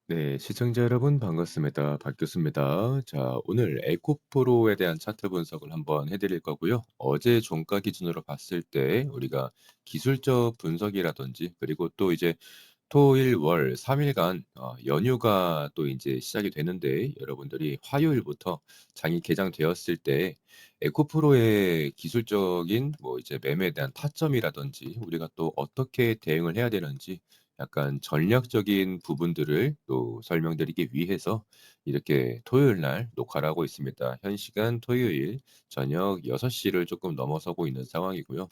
네, 시청자 여러분 반갑습니다. 박 교수입니다. 자, 오늘 에코프로에 대한 차트 분석을 한번 해드릴 거고요. 어제 종가 기준으로 봤을 때 우리가 기술적 분석이라든지 그리고 또 이제 토일 월 3 일간 연휴가 또 이제 시작이 되는데 여러분들이 화요일부터 장이 개장되었을 때 에코프로의 기술적인 뭐 이제 매매에 대한 타점이라든지 우리가 또 어떻게 대응을 해야 되는지 약간 전략적인 부분들을 또 설명드리기 위해서 이렇게 토요일 날 녹화를 하고 있습니다. 현 시간 토요일 저녁 6 시를 조금 넘어서고 있는 상황이고요.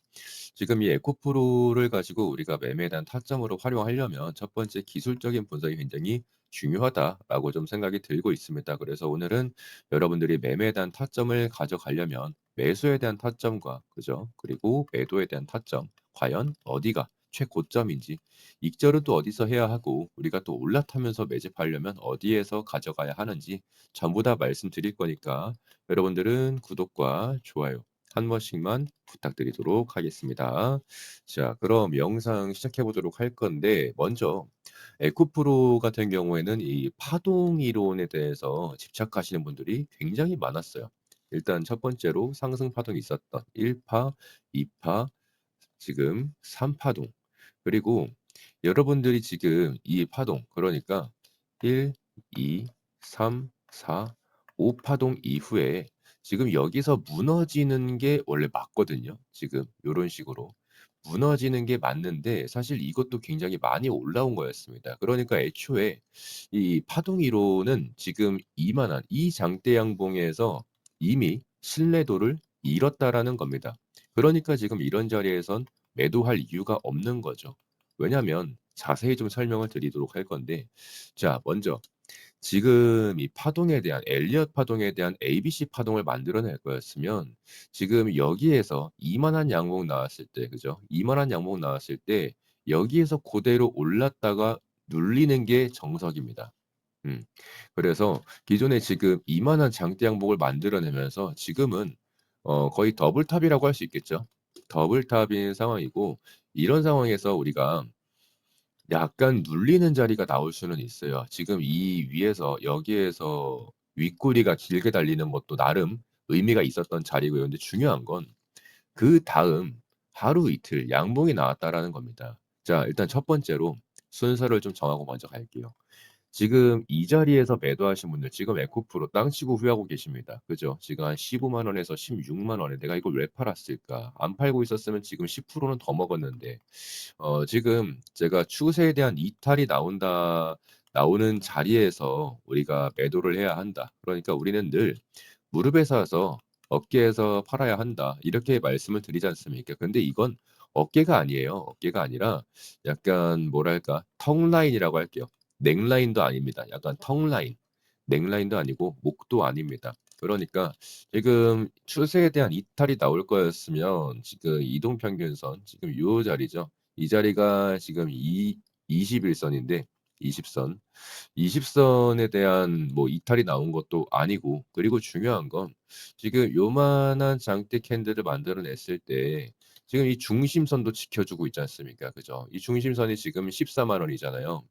지금 이 에코프로를 가지고 우리가 매매에 대한 타점으로 활용하려면 첫 번째 기술적인 분석이 굉장히 중요하다라고 좀 생각이 들고 있습니다. 그래서 오늘은 여러분들이 매매에 대한 타점을 가져가려면 매수에 대한 타점과 그죠? 그리고 매도에 대한 타점 과연 어디가 최고점인지 익절은 또 어디서 해야 하고 우리가 또 올라타면서 매집하려면 어디에서 가져가야 하는지 전부 다 말씀드릴 거니까 여러분들은 구독과 좋아요 한 번씩만 부탁드리도록 하겠습니다. 자, 그럼 영상 시작해 보도록 할 건데 먼저 에코프로 같은 경우에는 이 파동 이론에 대해서 집착하시는 분들이 굉장히 많았어요. 일단 첫 번째로 상승 파동이 있었던 1 파, 2 파, 지금 3 파동. 그리고 여러분들이 지금 이 파동 그러니까 1, 2, 3, 4, 5 파동 이후에 지금 여기서 무너지는 게 원래 맞거든요. 지금 요런 식으로. 무너지는 게 맞는데 사실 이것도 굉장히 많이 올라온 거였습니다. 그러니까 애초에 이 파동 이론은 지금 이만한 이 장대 양봉에서 이미 신뢰도를 잃었다라는 겁니다. 그러니까 지금 이런 자리에선 매도할 이유가 없는 거죠. 왜냐하면 자세히 좀 설명을 드리도록 할 건데 자 먼저 지금 이 파동에 대한 엘리엇 파동에 대한 ABC 파동을 만들어낼 거였으면 지금 여기에서 이만한 양봉 나왔을 때 그죠? 이만한 양봉 나왔을 때 여기에서 고대로 올랐다가 눌리는 게 정석입니다. 음. 그래서 기존에 지금 이만한 장대 양봉을 만들어내면서 지금은 거의 더블탑이라고 할 수 있겠죠. 더블탑인 상황이고 이런 상황에서 우리가 약간 눌리는 자리가 나올 수는 있어요. 지금 이 위에서 여기에서 윗꼬리가 길게 달리는 것도 나름 의미가 있었던 자리고요. 근데 중요한 건 그다음 하루 이틀 양봉이 나왔다라는 겁니다. 자 일단 첫 번째로 순서를 좀 정하고 먼저 갈게요. 지금 이 자리에서 매도하신 분들 지금 에코프로 땅 치고 후회하고 계십니다. 그죠? 지금 한 15만 원에서 16만 원에 '내가 이걸 왜 팔았을까? 안 팔고 있었으면 지금 10%는 더 먹었는데.' 지금 제가 추세에 대한 이탈이 나오는 자리에서 우리가 매도를 해야 한다. 그러니까 우리는 늘 "무릎에 서서 어깨에서 팔아야 한다." 이렇게 말씀을 드리지 않습니까? 근데 이건 어깨가 아니에요. 어깨가 아니라 약간 뭐랄까 턱 라인이라고 할게요. 넥 라인도 아닙니다. 약간 턱 라인. 넥 라인도 아니고 목도 아닙니다. 그러니까 지금 추세에 대한 이탈이 나올 거였으면 지금 이동 평균선 지금 요 자리죠. 이 자리가 지금 이 21 선인데 20 선. 20 선에 대한 뭐 이탈이 나온 것도 아니고 그리고 중요한 건 지금 요만한 장대 캔들을 만들어 냈을 때 지금 이 중심선도 지켜주고 있지 않습니까? 그죠? 이 중심선이 지금 14만 원이잖아요.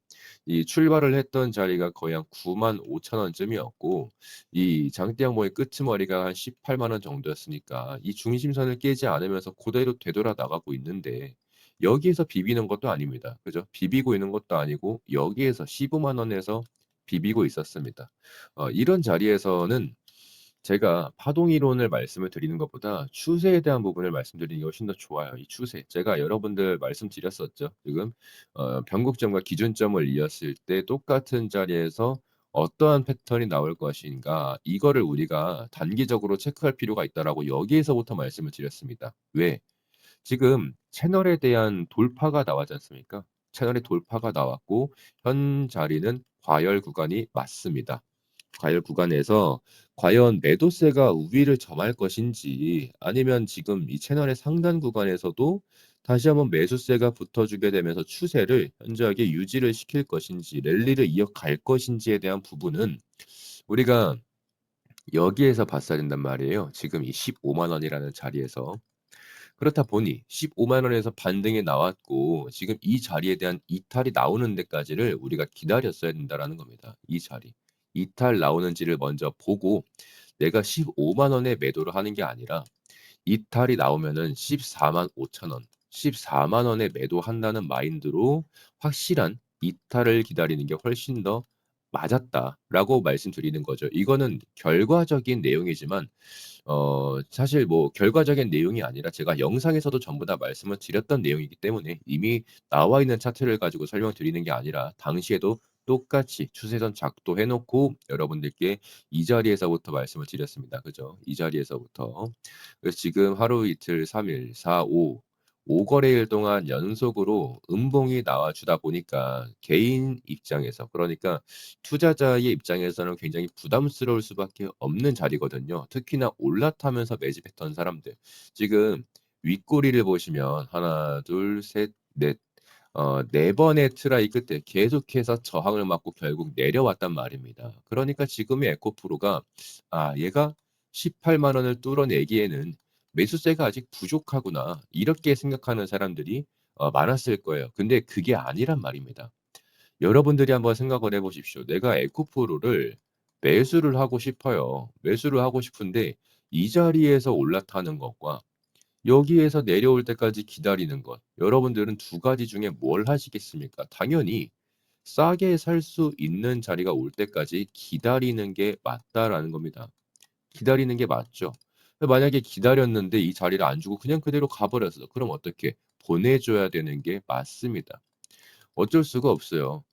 이 출발을 했던 자리가 거의 한 95,000 원쯤이었고 이 장대 양봉의 끄트머리가 한 18만 원 정도였으니까 이 중심선을 깨지 않으면서 고대로 되돌아 나가고 있는데 여기에서 비비는 것도 아닙니다. 그죠? 비비고 있는 것도 아니고 여기에서 15만 원에서 비비고 있었습니다. 이런 자리에서는 제가 파동 이론을 말씀을 드리는 것보다 추세에 대한 부분을 말씀드리는 게 훨씬 더 좋아요. 이 추세. 제가 여러분들 말씀드렸었죠. 지금 변곡점과 기준점을 이었을 때 똑같은 자리에서 어떠한 패턴이 나올 것인가 이거를 우리가 단기적으로 체크할 필요가 있다라고 여기에서부터 말씀을 드렸습니다. 왜? 지금 채널에 대한 돌파가 나왔지 않습니까? 채널의 돌파가 나왔고 현 자리는 과열 구간이 맞습니다. 과열 구간에서 과연 매도세가 우위를 점할 것인지 아니면 지금 이 채널의 상단 구간에서도 다시 한번 매수세가 붙어주게 되면서 추세를 현저하게 유지를 시킬 것인지 랠리를 이어갈 것인지에 대한 부분은 우리가 여기에서 봤어야 된단 말이에요. 지금 이 15만 원이라는 자리에서. 그렇다 보니 150,000 원에서 반등이 나왔고 지금 이 자리에 대한 이탈이 나오는 데까지를 우리가 기다렸어야 된다라는 겁니다. 이 자리. 이탈 나오는지를 먼저 보고 내가 150,000 원에 매도를 하는 게 아니라 이탈이 나오면은 145,000 원, 140,000 원에 매도한다는 마인드로 확실한 이탈을 기다리는 게 훨씬 더 맞았다라고 말씀드리는 거죠. 이거는 결과적인 내용이지만 사실 뭐 결과적인 내용이 아니라 제가 영상에서도 전부 다 말씀을 드렸던 내용이기 때문에 이미 나와 있는 차트를 가지고 설명드리는 게 아니라 당시에도 똑같이 추세선 작도해 놓고 여러분들께 이 자리에서부터 말씀을 드렸습니다. 그죠? 이 자리에서부터. 그래서 지금 하루 이틀 3 일, 4, 5 거래일 동안 연속으로 음봉이 나와 주다 보니까 개인 입장에서 그러니까 투자자의 입장에서는 굉장히 부담스러울 수밖에 없는 자리거든요. 특히나 올라타면서 매집했던 사람들. 지금 윗꼬리를 보시면 하나 둘 셋 넷 4 번의 트라이 끝에 계속해서 저항을 맞고 결국 내려왔단 말입니다. 그러니까 지금의 에코프로가 '아 얘가 180,000 원을 뚫어내기에는 매수세가 아직 부족하구나.' 이렇게 생각하는 사람들이 많았을 거예요. 근데 그게 아니란 말입니다. 여러분들이 한번 생각을 해 보십시오. 내가 에코프로를 매수를 하고 싶어요. 매수를 하고 싶은데 이 자리에서 올라타는 것과 여기에서 내려올 때까지 기다리는 것. 여러분들은 두 가지 중에 뭘 하시겠습니까? 당연히 싸게 살 수 있는 자리가 올 때까지 기다리는 게 맞다라는 겁니다. 기다리는 게 맞죠. 만약에 기다렸는데 이 자리를 안 주고 그냥 그대로 가 버렸어. 그럼 어떻게? 보내 줘야 되는 게 맞습니다. 어쩔 수가 없어요.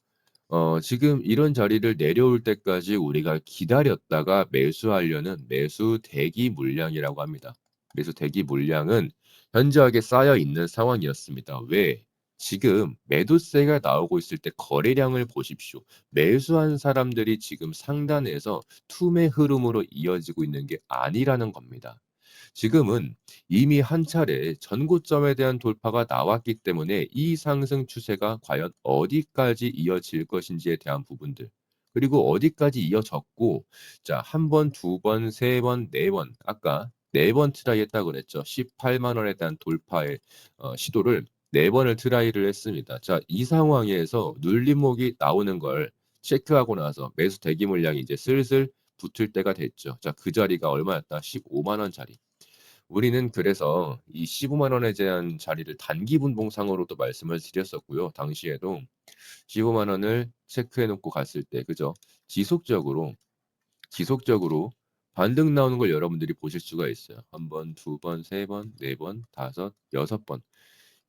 지금 이런 자리를 내려올 때까지 우리가 기다렸다가 매수하려는 매수 대기 물량이라고 합니다. 매수 대기 물량은 현저하게 쌓여 있는 상황이었습니다. 왜? 지금 매도세가 나오고 있을 때 거래량을 보십시오. 매수한 사람들이 지금 상단에서 투매 흐름으로 이어지고 있는 게 아니라는 겁니다. 지금은 이미 한 차례 전고점에 대한 돌파가 나왔기 때문에 이 상승 추세가 과연 어디까지 이어질 것인지에 대한 부분들 그리고 어디까지 이어졌고 자 한 번, 두 번, 세 번, 네 번 아까 네 번 트라이 했다고 그랬죠. 180,000 원에 대한 돌파의 시도를 네 번을 트라이를 했습니다. 자 이 상황에서 눌림목이 나오는 걸 체크하고 나서 매수 대기 물량이 이제 슬슬 붙을 때가 됐죠. 자 그 자리가 얼마였다? 150,000 원짜리. 우리는 그래서 이 150,000 원에 대한 자리를 단기 분봉상으로도 말씀을 드렸었고요. 당시에도 150,000 원을 체크해 놓고 갔을 때 그죠? 지속적으로, 지속적으로 반등 나오는 걸 여러분들이 보실 수가 있어요. 한 번, 두 번, 세 번, 네 번, 다섯, 여섯 번.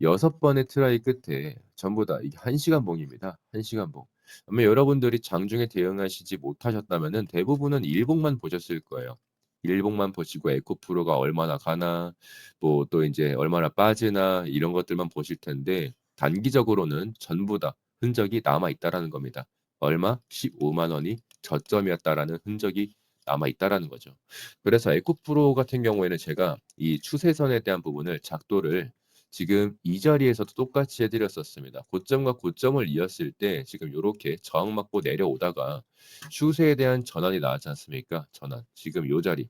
6번의 트라이 끝에 전부 다 이게 1 시간 봉입니다. 1 시간 봉. 아마 여러분들이 장중에 대응하시지 못하셨다면은 대부분은 일봉만 보셨을 거예요. 일봉만 보시고 에코프로가 얼마나 가나 뭐 또 인제 얼마나 빠지나 이런 것들만 보실 텐데 단기적으로는 전부 다 흔적이 남아 있다라는 겁니다. 얼마? 150,000 원이 저점이었다라는 흔적이 남아 있다라는 거죠. 그래서 에코프로 같은 경우에는 제가 이 추세선에 대한 부분을 작도를 지금 이 자리에서도 똑같이 해 드렸었습니다. 고점과 고점을 이었을 때 지금 요렇게 저항 맞고 내려오다가 추세에 대한 전환이 나왔지 않습니까? 전환. 지금 요 자리.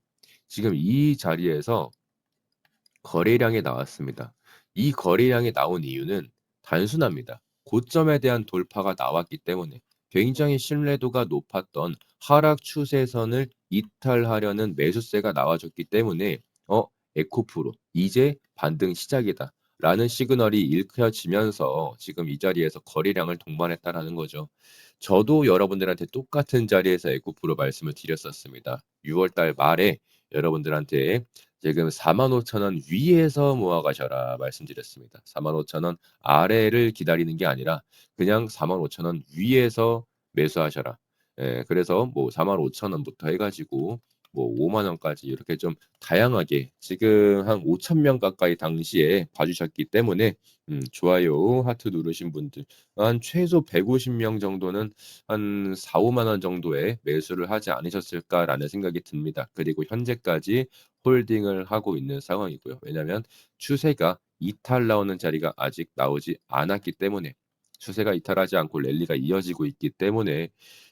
지금 이 자리에서 거래량이 나왔습니다. 이 거래량이 나온 이유는 단순합니다. 고점에 대한 돌파가 나왔기 때문에 굉장히 신뢰도가 높았던 하락 추세선을 이탈하려는 매수세가 나와줬기 때문에 에코프로 이제 반등 시작이다라는 시그널이 읽혀지면서 지금 이 자리에서 거래량을 동반했다라는 거죠. 저도 여러분들한테 똑같은 자리에서 에코프로 말씀을 드렸었습니다. 6월 달 말에 여러분들한테 지금 45,000원 위에서 모아 가셔라 말씀드렸습니다. 45,000원 아래를 기다리는 게 아니라 그냥 45,000원 위에서 매수하셔라. 예 그래서 뭐 45,000 원부터 해 가지고 뭐 50,000 원까지 이렇게 좀 다양하게 지금 한 5,000명 가까이 당시에 봐 주셨기 때문에 좋아요 하트 누르신 분들 한 최소 150명 정도는 한 4-5만 원 정도의 매수를 하지 않으셨을까라는 생각이 듭니다. 그리고 현재까지 홀딩을 하고 있는 상황이고요. 왜냐하면 추세가 이탈 나오는 자리가 아직 나오지 않았기 때문에 추세가 이탈하지 않고 랠리가 이어지고 있기 때문에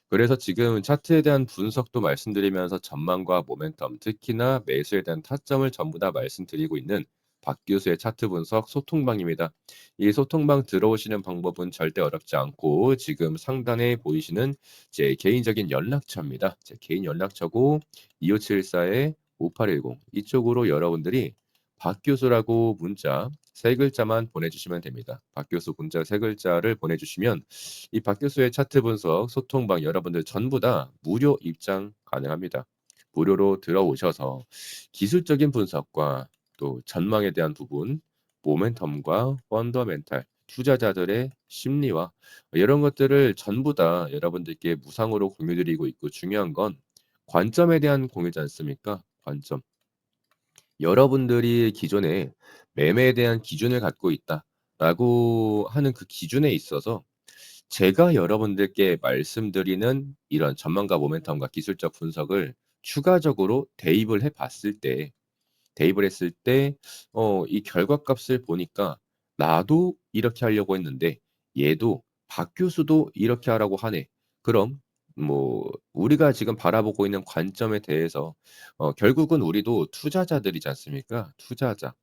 그래서 지금 차트에 대한 분석도 말씀드리면서 전망과 모멘텀 특히나 매수에 대한 타점을 전부 다 말씀드리고 있는 박 교수의 차트 분석 소통방입니다. 이 소통방 들어오시는 방법은 절대 어렵지 않고 지금 상단에 보이시는 제 개인적인 연락처입니다. 제 개인 연락처고 2574-5810 이쪽으로 여러분들이 박 교수라고 문자 세 글자만 보내주시면 됩니다. 박 교수 문자 세 글자를 보내주시면 이 박 교수의 차트 분석 소통방 여러분들 전부 다 무료 입장 가능합니다. 무료로 들어오셔서 기술적인 분석과 또 전망에 대한 부분, 모멘텀과 펀더멘탈, 투자자들의 심리와 이런 것들을 전부 다 여러분들께 무상으로 공유드리고 있고 중요한 건 관점에 대한 공유지 않습니까? 관점. 여러분들이 기존에 매매에 대한 기준을 갖고 있다라고 하는 그 기준에 있어서 제가 여러분들께 말씀드리는 이런 전망과 모멘텀과 기술적 분석을 추가적으로 대입을 했을 때 이 결과값을 보니까 '나도 이렇게 하려고 했는데 얘도 박 교수도 이렇게 하라고 하네.' 그럼 뭐 우리가 지금 바라보고 있는 관점에 대해서 결국은 우리도 투자자들이지 않습니까? 투자자.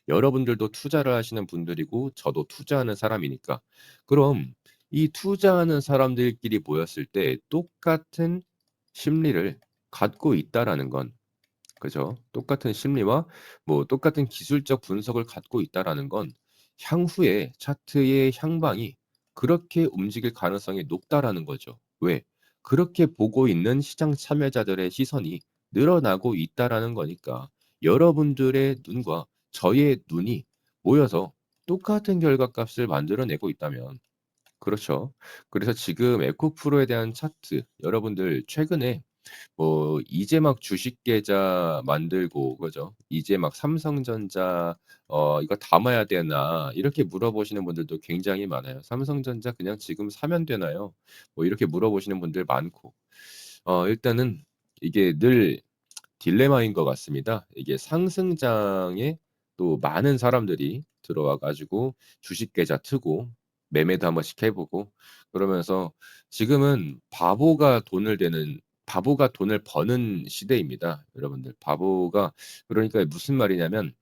여러분들도 투자를 하시는 분들이고 저도 투자하는 사람이니까. 그럼 이 투자하는 사람들끼리 모였을 때 똑같은 심리를 갖고 있다라는 건 그죠. 똑같은 심리와 뭐 똑같은 기술적 분석을 갖고 있다라는 건 향후에 차트의 향방이 그렇게 움직일 가능성이 높다라는 거죠. 왜? 그렇게 보고 있는 시장 참여자들의 시선이 늘어나고 있다라는 거니까 여러분들의 눈과 저의 눈이 모여서 똑같은 결과값을 만들어내고 있다면 그렇죠. 그래서 지금 에코프로에 대한 차트 여러분들 최근에 뭐 이제 막 주식 계좌 만들고 그죠. 이제 막 "삼성전자 이거 담아야 되나?" 이렇게 물어보시는 분들도 굉장히 많아요. "삼성전자 그냥 지금 사면 되나요?" 뭐 이렇게 물어보시는 분들 많고 일단은 이게 늘 딜레마인 것 같습니다. 이게 상승장에 또 많은 사람들이 들어와 가지고 주식 계좌 트고 매매도 한 번씩 해 보고 그러면서 지금은 바보가 돈을 버는 시대입니다, 여러분들. 바보가 그러니까 무슨 말이냐면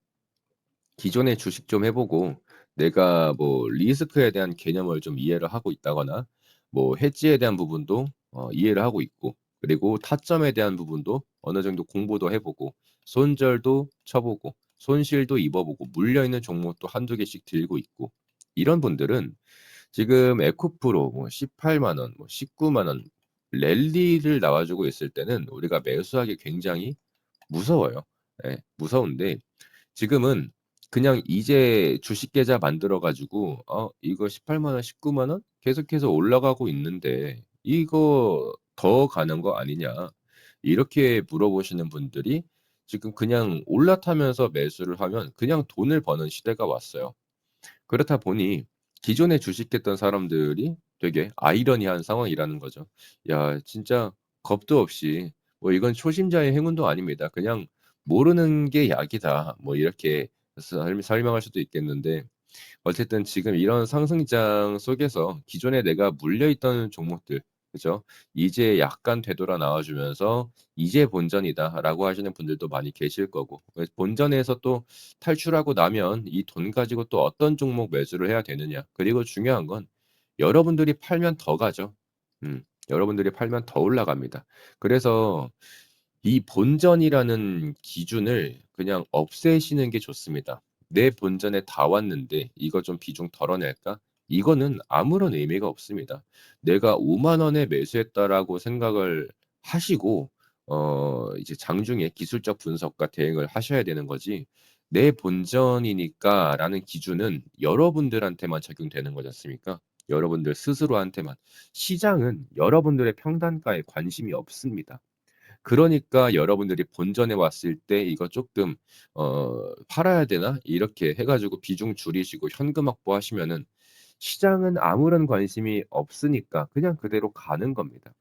기존에 주식 좀 해 보고 내가 뭐 리스크에 대한 개념을 좀 이해를 하고 있다거나 뭐 헤지에 대한 부분도 이해를 하고 있고 그리고 타점에 대한 부분도 어느 정도 공부도 해 보고 손절도 쳐 보고 손실도 입어 보고 물려 있는 종목도 한두 개씩 들고 있고 이런 분들은 지금 에코프로 뭐 18만 원, 뭐 19만 원 랠리를 나와 주고 있을 때는 우리가 매수하기 굉장히 무서워요. 예. 무서운데 지금은 그냥 이제 주식 계좌 만들어 가지고 이거 18만 원, 19만 원 계속해서 올라가고 있는데 이거 더 가는 거 아니냐?" 이렇게 물어보시는 분들이 지금 그냥 올라타면서 매수를 하면 그냥 돈을 버는 시대가 왔어요. 그렇다 보니 기존에 주식했던 사람들이 되게 아이러니한 상황이라는 거죠. 야 진짜 겁도 없이 뭐 "이건 초심자의 행운도 아닙니다. 그냥 모르는 게 약이다." 뭐 이렇게 설명할 수도 있겠는데 어쨌든 지금 이런 상승장 속에서 기존에 내가 물려 있던 종목들 그죠? 이제 약간 되돌아 나와 주면서 '이제 본전이다.'라고 하시는 분들도 많이 계실 거고 그 본전에서 또 탈출하고 나면 이 돈 가지고 또 어떤 종목 매수를 해야 되느냐. 그리고 중요한 건 여러분들이 팔면 더 가죠. 여러분들이 팔면 더 올라갑니다. 그래서 이 본전이라는 기준을 그냥 없애시는 게 좋습니다. '내 본전에 다 왔는데 이거 좀 비중 덜어낼까?' 이거는 아무런 의미가 없습니다. 내가 5만 원에 매수했다라고 생각을 하시고 이제 장중에 기술적 분석과 대응을 하셔야 되는 거지 '내 본전이니까.'라는 기준은 여러분들한테만 적용되는 거지 않습니까? 여러분들 스스로한테만. 시장은 여러분들의 평단가에 관심이 없습니다. 그러니까 여러분들이 본전에 왔을 때 '이거 쪼끔 팔아야 되나?' 이렇게 해 가지고 비중 줄이시고 현금 확보하시면은 시장은 아무런 관심이 없으니까 그냥 그대로 가는 겁니다.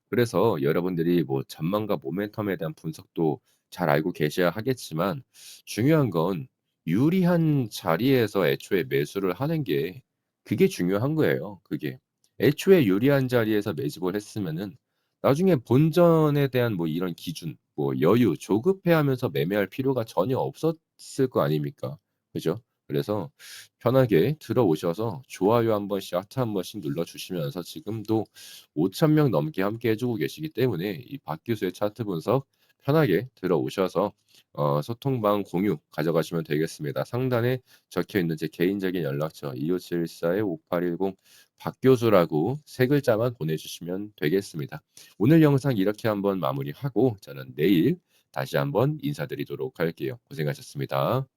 그래서 여러분들이 뭐 전망과 모멘텀에 대한 분석도 잘 알고 계셔야 하겠지만 중요한 건 유리한 자리에서 애초에 매수를 하는 게 그게 중요한 거예요 그게. 애초에 유리한 자리에서 매집을 했으면은 나중에 본전에 대한 뭐 이런 기준 뭐 여유 조급해하면서 매매할 필요가 전혀 없었을 거 아닙니까? 그죠? 그래서 편하게 들어오셔서 좋아요 한 번씩 하트 한 번씩 눌러 주시면서 지금도 5천 명 넘게 함께 해 주고 계시기 때문에 이 박 교수의 차트 분석 편하게 들어오셔서 소통방 공유 가져가시면 되겠습니다. 상단에 적혀 있는 제 개인적인 연락처 2574-5810 박 교수라고 세 글자만 보내주시면 되겠습니다. 오늘 영상 이렇게 한번 마무리하고 저는 내일 다시 한번 인사드리도록 할게요. 고생하셨습니다.